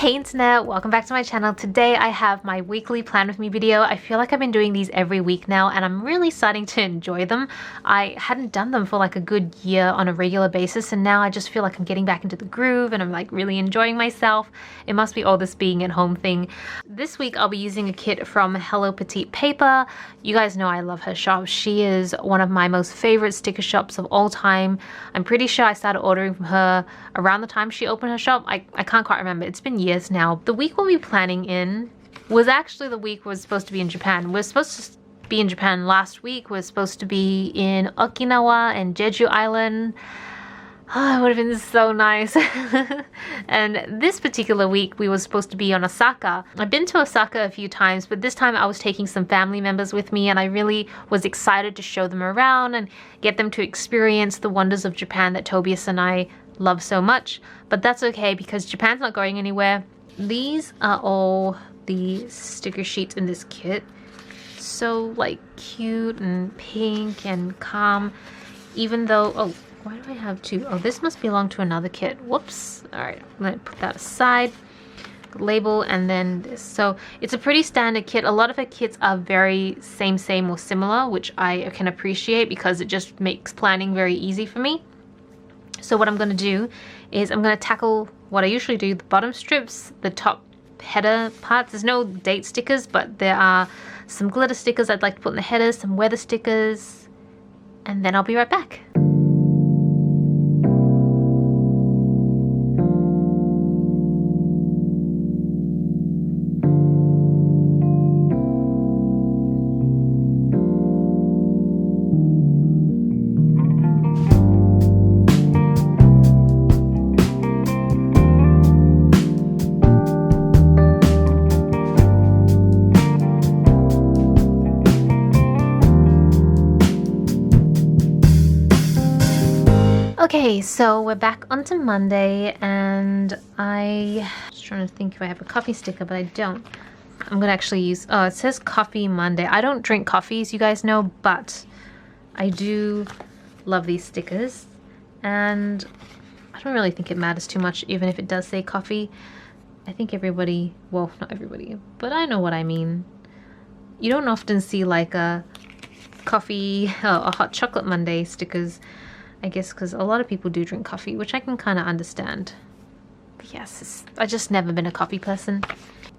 Hey internet, welcome back to my channel. Today I have my weekly plan with me video. I feel like I've been doing these every week now and I'm really starting to enjoy them. I hadn't done them for like a good year on a regular basis and now I just feel like I'm getting back into the groove and I'm like really enjoying myself. It must be all this being at home thing. This week I'll be using a kit from Hello Petite Paper. You guys know I love her shop. She is one of my most favorite sticker shops of all time. I'm pretty sure I started ordering from her around the time she opened her shop. I can't quite remember. It's been years now. The week we'll be planning in was actually the week we're supposed to be in Japan. We're supposed to be in Japan last week. We're supposed to be in Okinawa and Jeju Island. Oh, it would have been so nice. And this particular week we were supposed to be on Osaka. I've been to Osaka a few times, but this time I was taking some family members with me and I really was excited to show them around and get them to experience the wonders of Japan that Tobias and I love so much. But that's okay because Japan's not going anywhere. These are all the sticker sheets in this kit. So like cute and pink and calm, even though, oh, why do I have two? Oh, this must belong to another kit. Whoops. All right, I'm gonna put that aside. Label and then this. So it's a pretty standard kit. A lot of her kits are very same or similar, which I can appreciate because it just makes planning very easy for me. So what I'm gonna do is I'm gonna tackle what I usually do, the bottom strips, the top header parts. There's no date stickers, but there are some glitter stickers I'd like to put in the headers, some weather stickers, and then I'll be right back. Okay, so we're back onto Monday and I'm just trying to think if I have a coffee sticker, but I don't. I'm gonna actually use, oh, it says Coffee Monday. I don't drink coffees, you guys know, but I do love these stickers and I don't really think it matters too much even if it does say coffee. I think everybody, well, not everybody, but I know what I mean. You don't often see like a coffee, a hot chocolate Monday stickers. I guess because a lot of people do drink coffee, which I can kind of understand. But yes, I've just never been a coffee person.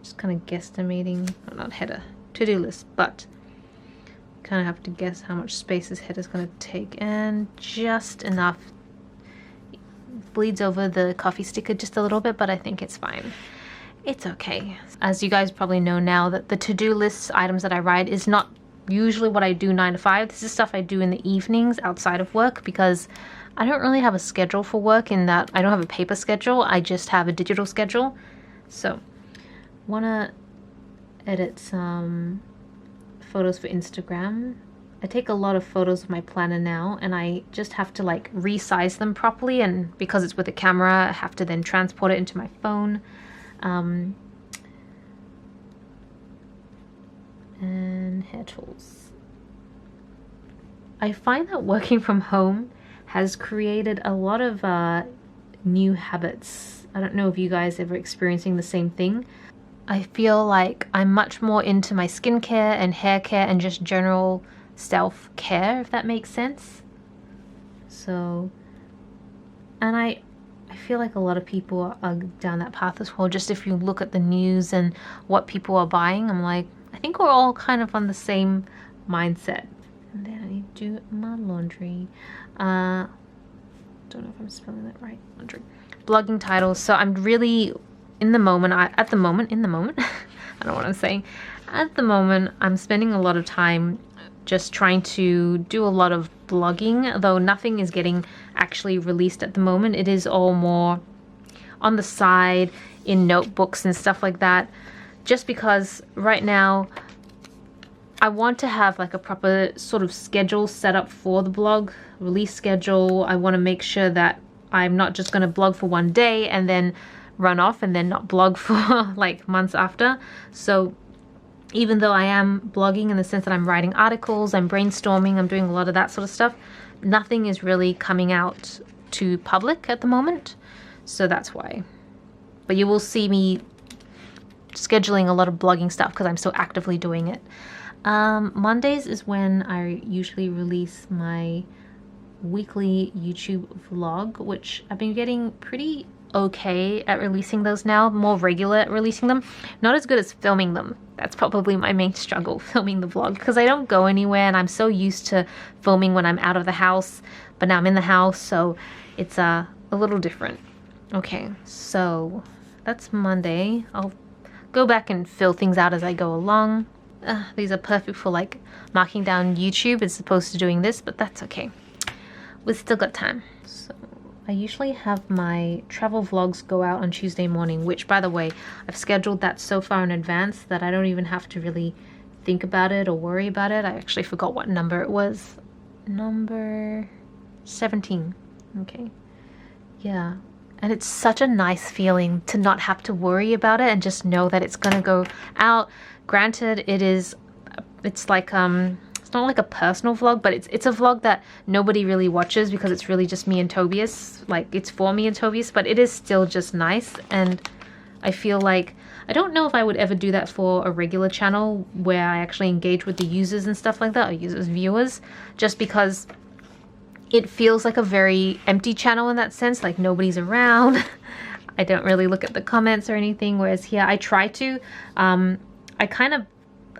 Just kind of guesstimating, well, not header, to-do list, but kind of have to guess how much space this header is going to take, and just enough. It bleeds over the coffee sticker just a little bit, but I think it's fine. It's okay. As you guys probably know now, that the to-do list items that I write is not usually what I do 9 to 5. This is stuff I do in the evenings outside of work because I don't really have a schedule for work in that I don't have a paper schedule. I just have a digital schedule. So want to edit some photos for Instagram. I take a lot of photos of my planner now and I just have to like resize them properly, and because it's with a camera I have to then transport it into my phone. And hair tools. I find that working from home has created a lot of new habits. I don't know if you guys ever experiencing the same thing. I feel like I'm much more into my skincare and hair care and just general self-care, if that makes sense. So, and I feel like a lot of people are down that path as well. Just if you look at the news and what people are buying, I'm like, I think we're all kind of on the same mindset. And then I need to do my laundry. Don't know if I'm spelling that right. Laundry. Blogging titles. So I'm really in the moment. I don't know what I'm saying. At the moment, I'm spending a lot of time just trying to do a lot of blogging, though nothing is getting actually released at the moment. It is all more on the side in notebooks and stuff like that. Just because right now I want to have like a proper sort of schedule set up for the blog, release schedule. I want to make sure that I'm not just going to blog for one day and then run off and then not blog for like months after. So even though I am blogging in the sense that I'm writing articles, I'm brainstorming, I'm doing a lot of that sort of stuff, nothing is really coming out to public at the moment. So that's why. But you will see me scheduling a lot of blogging stuff because I'm still actively doing it. Mondays is when I usually release my weekly YouTube vlog, which I've been getting pretty okay at releasing those now, more regular at releasing them. Not as good as filming them. That's probably my main struggle, filming the vlog, because I don't go anywhere and I'm so used to filming when I'm out of the house, but now I'm in the house, so it's a little different. Okay, so that's Monday. I'll go back and fill things out as I go along. These are perfect for like marking down YouTube as opposed to doing this, but that's okay. We've still got time. So I usually have my travel vlogs go out on Tuesday morning, which, by the way, I've scheduled that so far in advance that I don't even have to really think about it or worry about it. I actually forgot what number it was. Number 17. Okay. Yeah. And it's such a nice feeling to not have to worry about it and just know that it's gonna go out. Granted, it's like it's not like a personal vlog, but it's a vlog that nobody really watches because it's really just me and Tobias. Like, it's for me and Tobias, but it is still just nice. And I feel like I don't know if I would ever do that for a regular channel where I actually engage with the users and stuff like that, or users, viewers, just because it feels like a very empty channel in that sense, like nobody's around. I don't really look at the comments or anything, whereas here I try to.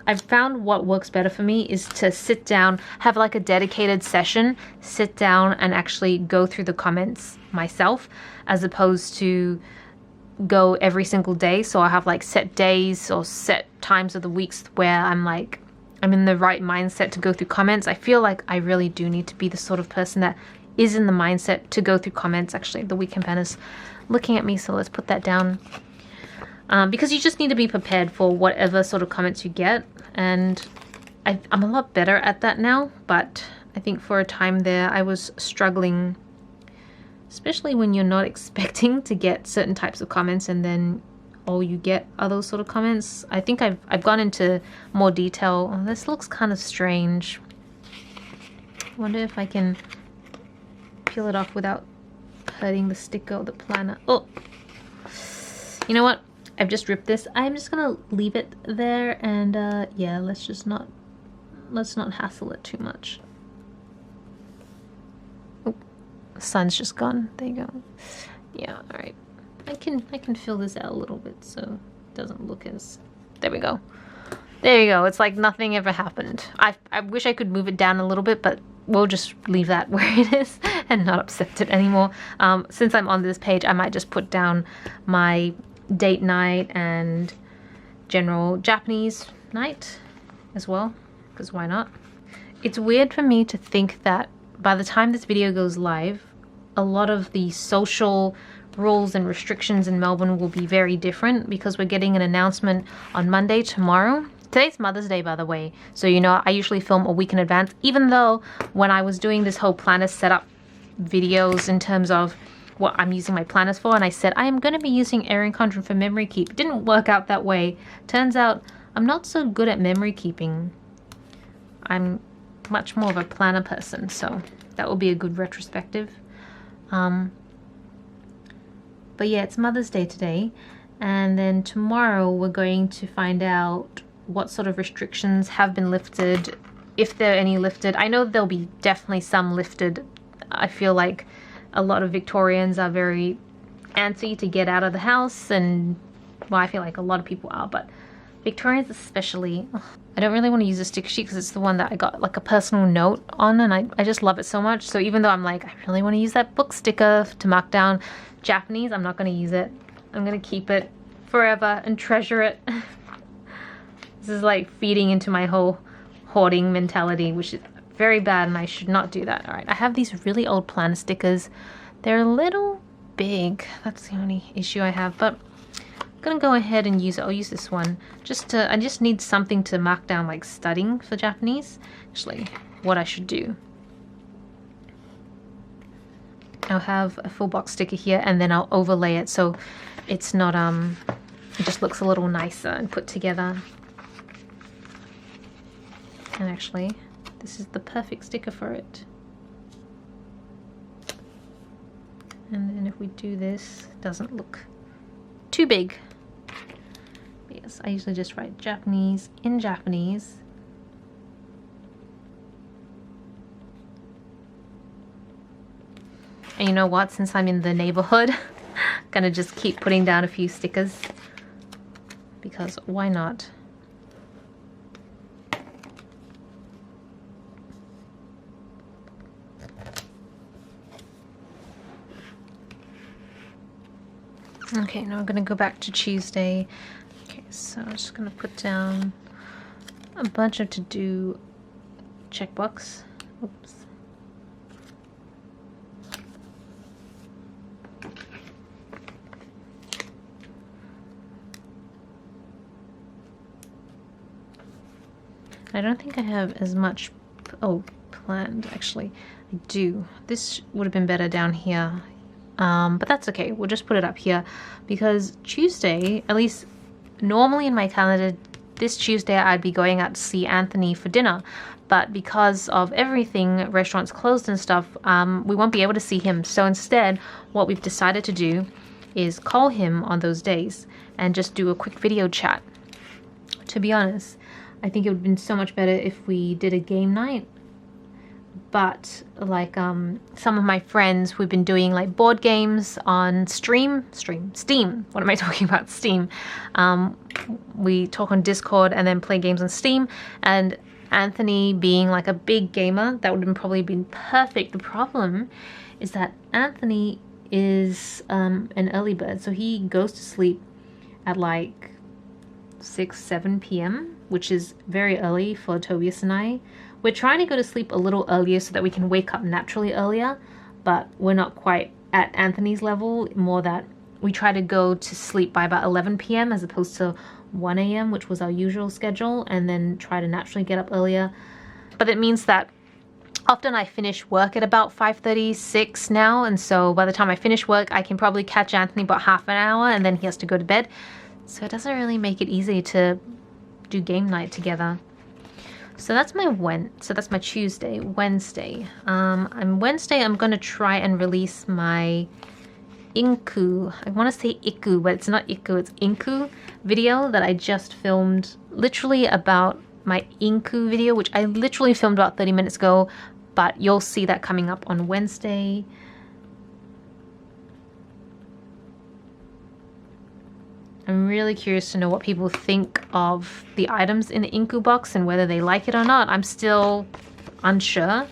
I've found what works better for me is to sit down, have like a dedicated session, sit down and actually go through the comments myself, as opposed to go every single day. So I have like set days or set times of the weeks where I'm in the right mindset to go through comments. I feel like I really do need to be the sort of person that is in the mindset to go through comments. Actually, the weekend pen is looking at me, so let's put that down. Because you just need to be prepared for whatever sort of comments you get. And I'm a lot better at that now, but I think for a time there I was struggling, especially when you're not expecting to get certain types of comments and then all you get are those sort of comments. I think I've gone into more detail. Oh, this looks kind of strange. I wonder if I can peel it off without hurting the sticker or the planner. Oh, you know what? I've just ripped this. I'm just gonna leave it there, and yeah, let's not hassle it too much. Oh, the sun's just gone. There you go. Yeah, all right. I can fill this out a little bit so it doesn't look as. There we go. There you go. It's like nothing ever happened. I wish I could move it down a little bit, but we'll just leave that where it is and not accept it anymore. Since I'm on this page, I might just put down my date night and general Japanese night as well, because why not? It's weird for me to think that by the time this video goes live, a lot of the social rules and restrictions in Melbourne will be very different, because we're getting an announcement on Monday, tomorrow. Today's Mother's Day, by the way, so you know I usually film a week in advance, even though when I was doing this whole planner setup videos in terms of what I'm using my planners for, and I said I am going to be using Erin Condren for memory keep. It didn't work out that way. Turns out I'm not so good at memory keeping. I'm much more of a planner person, so that will be a good retrospective. But yeah, it's Mother's Day today, and then tomorrow we're going to find out what sort of restrictions have been lifted, if there are any lifted. I know there'll be definitely some lifted. I feel like a lot of Victorians are very antsy to get out of the house, and well, I feel like a lot of people are, but Victorians especially. I don't really want to use a sticker sheet because it's the one that I got like a personal note on, and I just love it so much. So even though I'm like, I really want to use that book sticker to mark down Japanese, I'm not going to use it. I'm going to keep it forever and treasure it. This is like feeding into my whole hoarding mentality, which is very bad, and I should not do that. All right, I have these really old planner stickers. They're a little big. That's the only issue I have, but I'm gonna go ahead and use it. I'll use this one I just need something to mark down like studying for Japanese. Actually, what I should do, I'll have a full box sticker here, and then I'll overlay it so it's not it just looks a little nicer and put together. And actually, this is the perfect sticker for it. And then if we do this, it doesn't look too big. Yes, I usually just write Japanese in Japanese. And you know what, since I'm in the neighborhood, I'm gonna just keep putting down a few stickers, because why not? Okay, now I'm gonna go back to Tuesday. Okay, so I'm just gonna put down a bunch of to-do checkbox. Oops. I don't think I have as much planned. Actually, I do. This would have been better down here, but that's okay. We'll just put it up here, because Tuesday, at least normally in my calendar, this Tuesday I'd be going out to see Anthony for dinner, but because of everything, restaurants closed and stuff, we won't be able to see him. So instead, what we've decided to do is call him on those days and just do a quick video chat. To be honest, I think it would have been so much better if we did a game night, but like some of my friends, we've been doing like board games on Steam. What am I talking about? Steam. We talk on Discord and then play games on Steam, and Anthony being like a big gamer, that would have probably been perfect. The problem is that Anthony is an early bird, so he goes to sleep at like 6-7 p.m., which is very early for Tobias and I. We're trying to go to sleep a little earlier so that we can wake up naturally earlier, but we're not quite at Anthony's level, more that we try to go to sleep by about 11 p.m. as opposed to 1 a.m., which was our usual schedule, and then try to naturally get up earlier. But it means that often I finish work at about 5:36 now, and so by the time I finish work, I can probably catch Anthony about half an hour, and then he has to go to bed. So it doesn't really make it easy to do game night together. So that's my Tuesday. Wednesday. Wednesday I'm gonna try and release my Inku. I want to say Iku, but it's not Iku, it's Inku video that I just filmed, literally about my Inku video, which I literally filmed about 30 minutes ago, but you'll see that coming up on Wednesday. I'm really curious to know what people think of the items in the Inku box and whether they like it or not. I'm still unsure,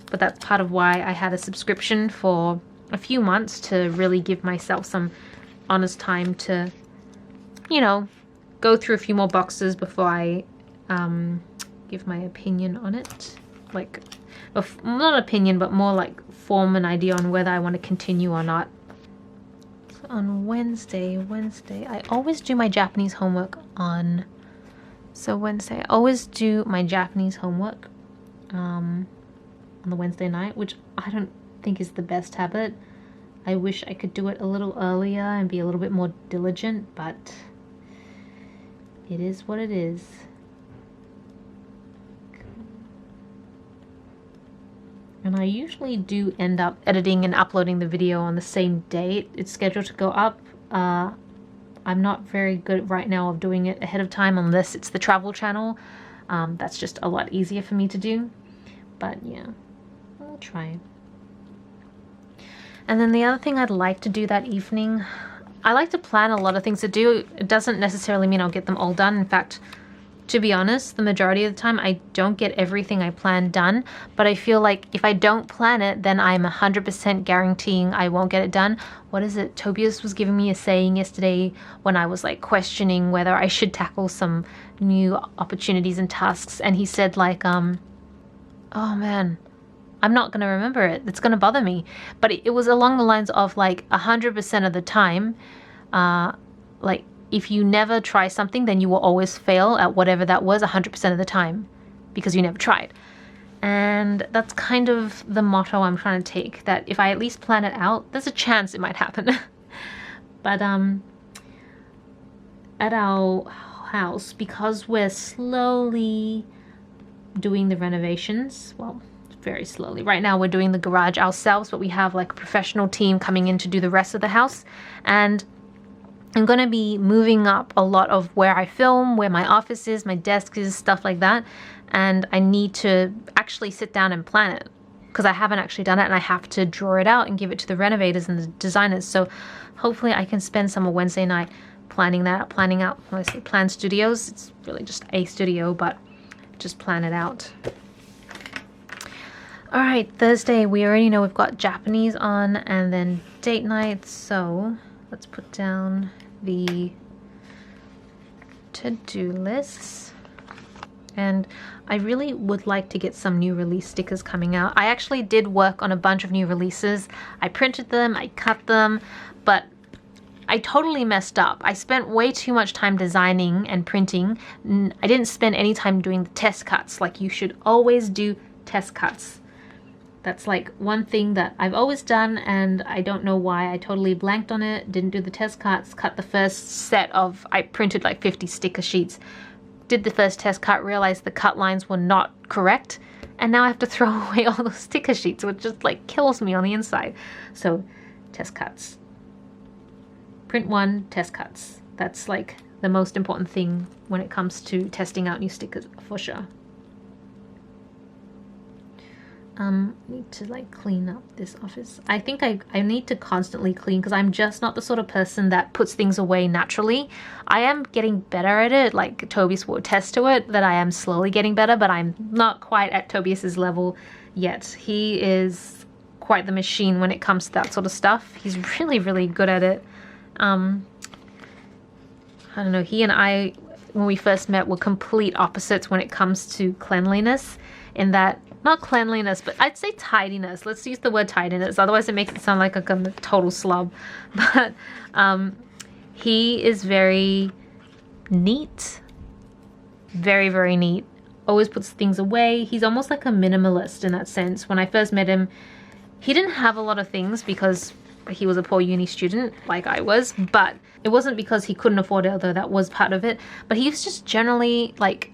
but that's part of why I had a subscription for a few months, to really give myself some honest time to, you know, go through a few more boxes before I give my opinion on it. Like, not opinion, but more like form an idea on whether I want to continue or not. On Wednesday, I always do my Japanese homework on, so Wednesday, I always do my Japanese homework on the Wednesday night, which I don't think is the best habit. I wish I could do it a little earlier and be a little bit more diligent, but it is what it is. And I usually do end up editing and uploading the video on the same day it's scheduled to go up. I'm not very good right now of doing it ahead of time unless it's the travel channel. That's just a lot easier for me to do. But yeah, I'll try. And then the other thing I'd like to do that evening, I like to plan a lot of things to do. It doesn't necessarily mean I'll get them all done. In fact, to be honest, the majority of the time I don't get everything I plan done, but I feel like if I don't plan it, then I'm 100% guaranteeing I won't get it done. What is it? Tobias was giving me a saying yesterday when I was like questioning whether I should tackle some new opportunities and tasks, and he said like, oh man, I'm not going to remember it. It's going to bother me. But it was along the lines of like 100% of the time, like, if you never try something, then you will always fail at whatever that was 100% of the time because you never tried. And that's kind of the motto I'm trying to take, that if I at least plan it out, there's a chance it might happen. But at our house, because we're slowly doing the renovations, well, very slowly. Right now we're doing the garage ourselves, but we have like a professional team coming in to do the rest of the house. And I'm going to be moving up a lot of where I film, where my office is, my desk is, stuff like that. And I need to actually sit down and plan it because I haven't actually done it, and I have to draw it out and give it to the renovators and the designers. So hopefully I can spend some of Wednesday night planning that, planning out, when I say plan studios, it's really just a studio, but just plan it out. All right, Thursday, we already know we've got Japanese on and then date night. So let's put down the to-do lists. And I really would like to get some new release stickers coming out. I actually did work on a bunch of new releases. I printed them, I cut them, but I totally messed up. I spent way too much time designing and printing. I didn't spend any time doing the test cuts. Like, you should always do test cuts. That's like one thing that I've always done, and I don't know why I totally blanked on it. Didn't do the test cuts, cut the first set of, I printed like 50 sticker sheets. Did the first test cut, realized the cut lines were not correct, and now I have to throw away all those sticker sheets, which just like kills me on the inside. So test cuts. Print one, test cuts. That's like the most important thing when it comes to testing out new stickers, for sure. Need to like clean up this office. I think I need to constantly clean because I'm just not the sort of person that puts things away naturally. I am getting better at it, like Tobias will attest to it, that I am slowly getting better, but I'm not quite at Tobias's level yet. He is quite the machine when it comes to that sort of stuff. He's really, really good at it. I don't know, he and I, when we first met, were complete opposites when it comes to cleanliness, in that, not cleanliness, but I'd say tidiness. Let's use the word tidiness, otherwise it makes it sound like I'm a total slob. But he is very neat, very, very neat. Always puts things away. He's almost like a minimalist in that sense. When I first met him, he didn't have a lot of things because he was a poor uni student like I was, but it wasn't because he couldn't afford it, although that was part of it. But he was just generally like,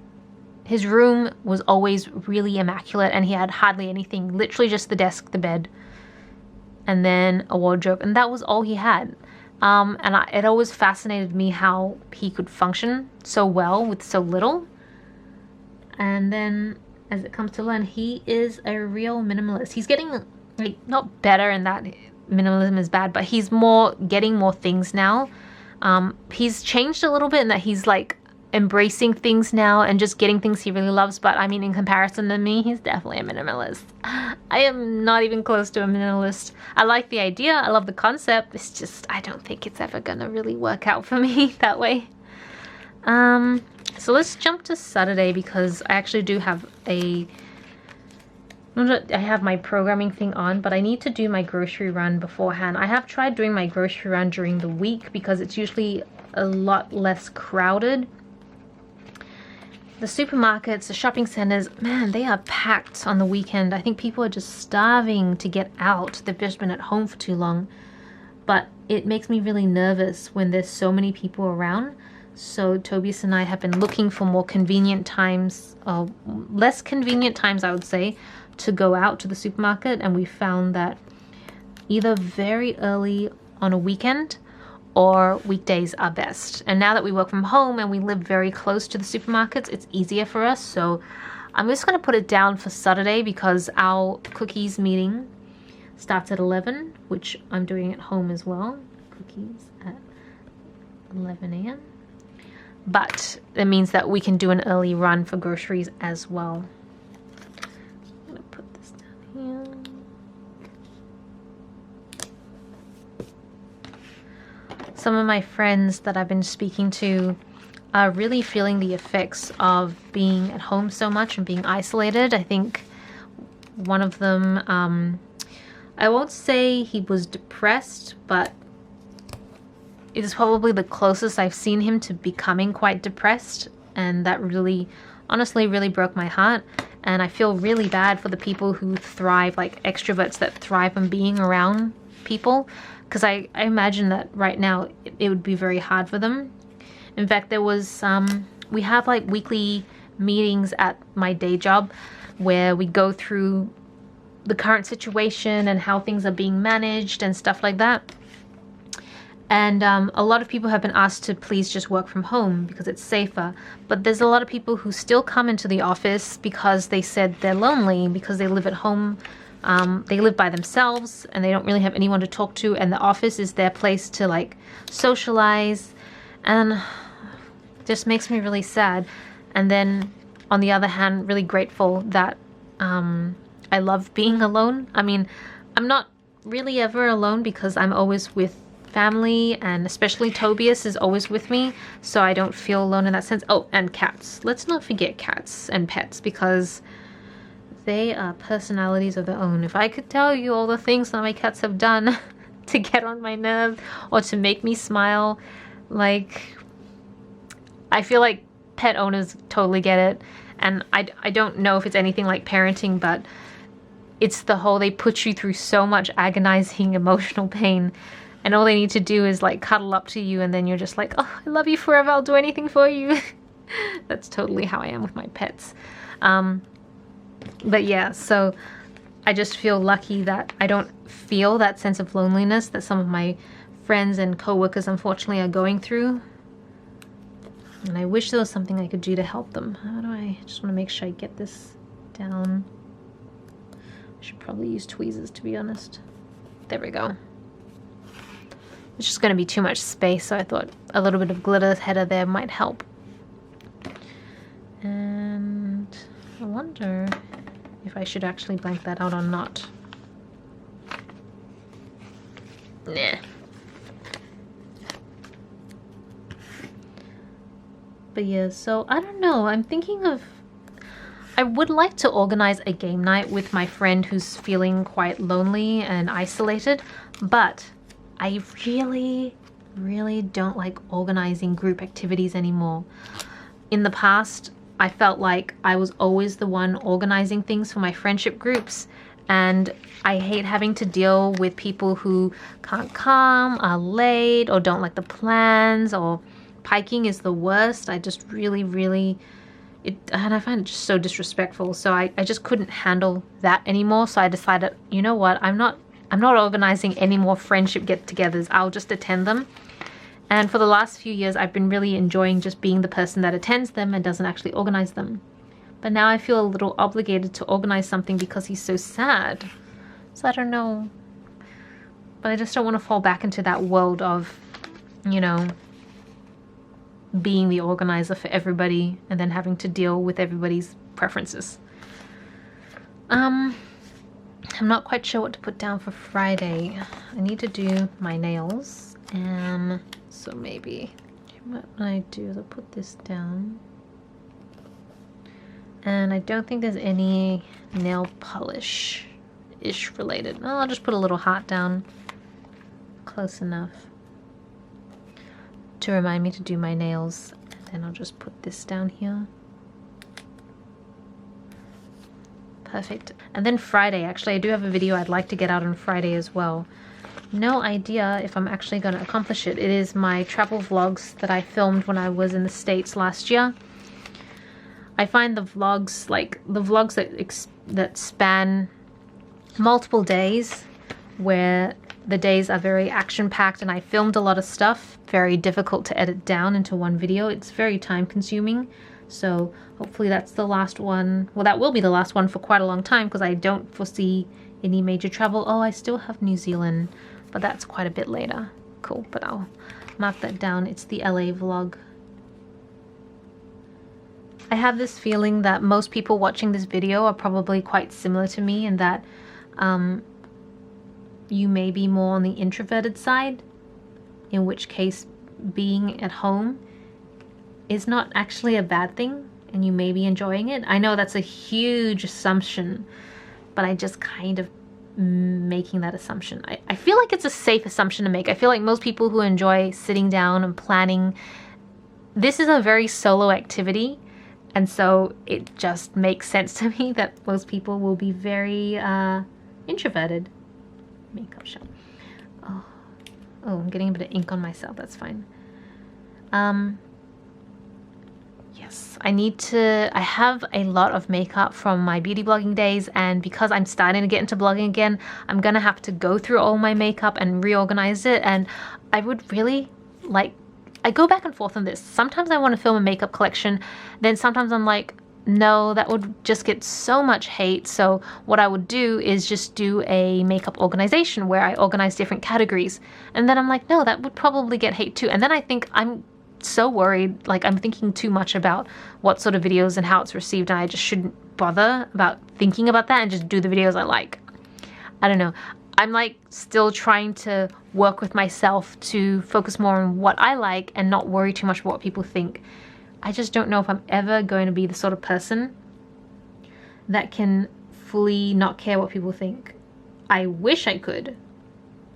his room was always really immaculate, and he had hardly anything, literally just the desk, the bed, and then a wardrobe, and that was all he had. It always fascinated me how he could function so well with so little. And then as it comes to learn, he is a real minimalist. He's getting like, not better in that minimalism is bad, but he's getting more things now. He's changed a little bit in that he's like embracing things now and just getting things he really loves. But I mean, in comparison to me, he's definitely a minimalist. I am not even close to a minimalist. I like the idea, I love the concept. It's just, I don't think it's ever gonna really work out for me that way. So let's jump to Saturday, because I actually do have I have my programming thing on, but I need to do my grocery run beforehand. I have tried doing my grocery run during the week because it's usually a lot less crowded. The supermarkets, the shopping centers, man, they are packed on the weekend. I think people are just starving to get out. They've just been at home for too long. But it makes me really nervous when there's so many people around. So Tobias and I have been looking for more convenient times, less convenient times, I would say, to go out to the supermarket. And we found that either very early on a weekend or weekdays are best. And now that we work from home and we live very close to the supermarkets, it's easier for us. So I'm just going to put it down for Saturday, because our cookies meeting starts at 11, which I'm doing at home as well. Cookies at 11 a.m. But it means that we can do an early run for groceries as well. I'm going to put this down here. Some of my friends that I've been speaking to are really feeling the effects of being at home so much and being isolated. I think one of them, I won't say he was depressed, but it is probably the closest I've seen him to becoming quite depressed. And that really, honestly, really broke my heart. And I feel really bad for the people who thrive, like extroverts that thrive on being around people. Because I imagine that right now it would be very hard for them. In fact, there was, we have like weekly meetings at my day job where we go through the current situation and how things are being managed and stuff like that. And a lot of people have been asked to please just work from home because it's safer. But there's a lot of people who still come into the office because they said they're lonely, because they live at home. They live by themselves and they don't really have anyone to talk to. And the office is their place to like socialize. And it just makes me really sad. And then on the other hand, really grateful that I love being alone. I mean, I'm not really ever alone because I'm always with family, and especially Tobias is always with me, so I don't feel alone in that sense. Oh, and cats. Let's not forget cats and pets, because they are personalities of their own. If I could tell you all the things that my cats have done to get on my nerves or to make me smile, like, I feel like pet owners totally get it. And I don't know if it's anything like parenting, but it's the whole, they put you through so much agonizing emotional pain, and all they need to do is like cuddle up to you, and then you're just like, oh, I love you forever, I'll do anything for you. That's totally how I am with my pets. But yeah, so I just feel lucky that I don't feel that sense of loneliness that some of my friends and co-workers unfortunately are going through. And I wish there was something I could do to help them. How do I just want to make sure I get this down. I should probably use tweezers, to be honest. There we go. It's just going to be too much space, so I thought a little bit of glitter header there might help. And I wonder if I should actually blank that out or not. Nah. But yeah, so I don't know. I'm thinking of... I would like to organize a game night with my friend who's feeling quite lonely and isolated, but I really, really don't like organizing group activities anymore. In the past, I felt like I was always the one organizing things for my friendship groups, and I hate having to deal with people who can't come, are late, or don't like the plans, or piking is the worst. I just really... and I find it just so disrespectful. So I just couldn't handle that anymore. So I decided, you know what, I'm not organizing any more friendship get-togethers. I'll just attend them. And for the last few years, I've been really enjoying just being the person that attends them and doesn't actually organize them. But now I feel a little obligated to organize something because he's so sad. So I don't know. But I just don't want to fall back into that world of, you know, being the organizer for everybody and then having to deal with everybody's preferences. I'm not quite sure what to put down for Friday. I need to do my nails, so maybe what I do is I'll put this down, and I don't think there's any nail polish ish related. Oh, I'll just put a little heart down, close enough to remind me to do my nails. And then I'll just put this down here. Perfect. And then Friday, actually I do have a video I'd like to get out on Friday as well. No idea if I'm actually going to accomplish it. It is my travel vlogs that I filmed when I was in the States last year. I find the vlogs, like the vlogs that span multiple days, where the days are very action-packed and I filmed a lot of stuff, very difficult to edit down into one video. It's very time-consuming. So hopefully that's the last one. Well, that will be the last one for quite a long time because I don't foresee any major travel. Oh, I still have New Zealand, but that's quite a bit later. Cool, but I'll mark that down. It's the LA vlog. I have this feeling that most people watching this video are probably quite similar to me in that you may be more on the introverted side, in which case being at home is not actually a bad thing and you may be enjoying it. I know that's a huge assumption, but I just kind of making that assumption. I feel like it's a safe assumption to make. I feel like most people who enjoy sitting down and planning, this is a very solo activity, and so it just makes sense to me that most people will be very introverted. Makeup shop. Oh, I'm getting a bit of ink on myself. That's fine. Yes, I have a lot of makeup from my beauty blogging days, and because I'm starting to get into blogging again, I'm gonna have to go through all my makeup and reorganize it. And I would really like, I go back and forth on this. Sometimes I want to film a makeup collection, then sometimes I'm like, no, that would just get so much hate. So what I would do is just do a makeup organization where I organize different categories. And then I'm like, no, that would probably get hate too. And then I think I'm so worried, like I'm thinking too much about what sort of videos and how it's received, and I just shouldn't bother about thinking about that and just do the videos I like. I don't know. I'm like still trying to work with myself to focus more on what I like and not worry too much about what people think. I just don't know if I'm ever going to be the sort of person that can fully not care what people think. I wish I could.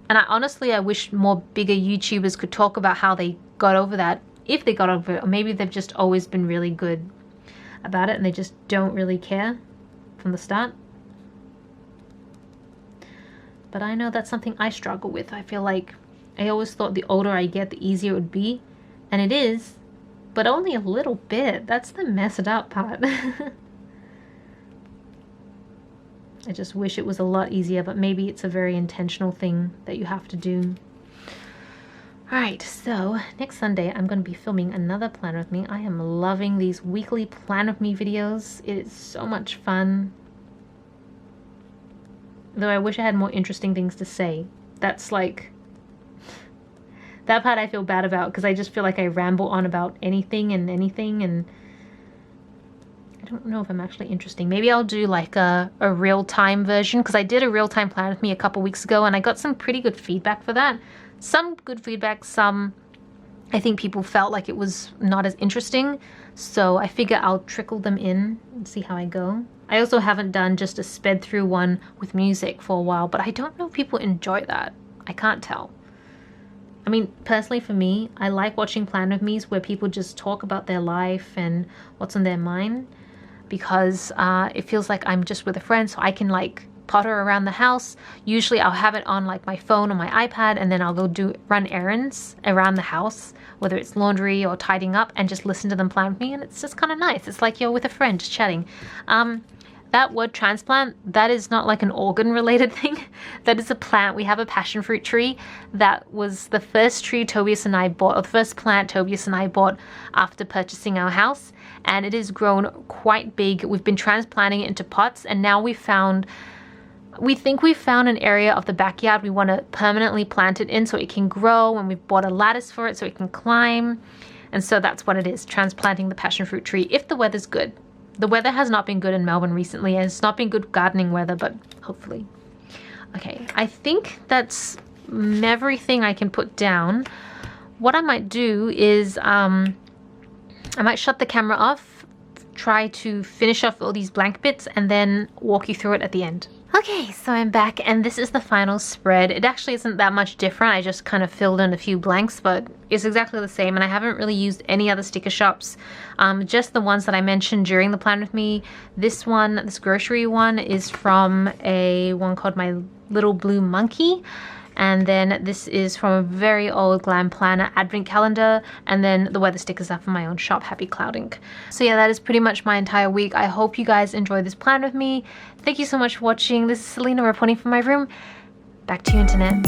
And I wish more bigger YouTubers could talk about how they got over that, if they got over it, or maybe they've just always been really good about it and they just don't really care from the start. But I know that's something I struggle with. I feel like I always thought the older I get, the easier it would be. And it is. But only a little bit. That's the messed up part. I just wish it was a lot easier, but maybe it's a very intentional thing that you have to do. Alright, so next Sunday I'm going to be filming another Plan With Me. I am loving these weekly Plan With Me videos. It is so much fun. Though I wish I had more interesting things to say. That's like... that part I feel bad about, because I just feel like I ramble on about anything, and I don't know if I'm actually interesting. Maybe I'll do like a real-time version, because I did a real-time Plan With Me a couple weeks ago and I got some pretty good feedback for that. Some good feedback, some I think people felt like it was not as interesting, so I figure I'll trickle them in and see how I go. I also haven't done just a sped through one with music for a while, but I don't know if people enjoy that. I can't tell. I mean, personally for me, I like watching Plan With Me's where people just talk about their life and what's on their mind, because it feels like I'm just with a friend, so I can like potter around the house. Usually I'll have it on like my phone or my iPad, and then I'll go run errands around the house, whether it's laundry or tidying up, and just listen to them plan with me, and it's just kind of nice. It's like you're with a friend just chatting. That word transplant, that is not like an organ related thing. That is a plant. We have a passion fruit tree that was the first tree Tobias and I bought, or the first plant Tobias and I bought after purchasing our house. And it has grown quite big. We've been transplanting it into pots, and now we think we've found an area of the backyard we want to permanently plant it in so it can grow, and we've bought a lattice for it so it can climb. And so that's what it is, transplanting the passion fruit tree, if the weather's good. The weather has not been good in Melbourne recently, and it's not been good gardening weather, but hopefully. Okay, I think that's everything I can put down. What I might do is I might shut the camera off, try to finish off all these blank bits, and then walk you through it at the end. Okay, so I'm back, and this is the final spread. It actually isn't that much different. I just kind of filled in a few blanks, but it's exactly the same, and I haven't really used any other sticker shops. Just the ones that I mentioned during the Plan With Me. This one, this grocery one, is from one called My Little Blue Monkey. And then this is from a very old Glam Planner advent calendar. And then the weather stickers are from my own shop, Happy Clouding. So yeah, that is pretty much my entire week. I hope you guys enjoyed this Plan With Me. Thank you so much for watching. This is Celina reporting from my room. Back to you, internet.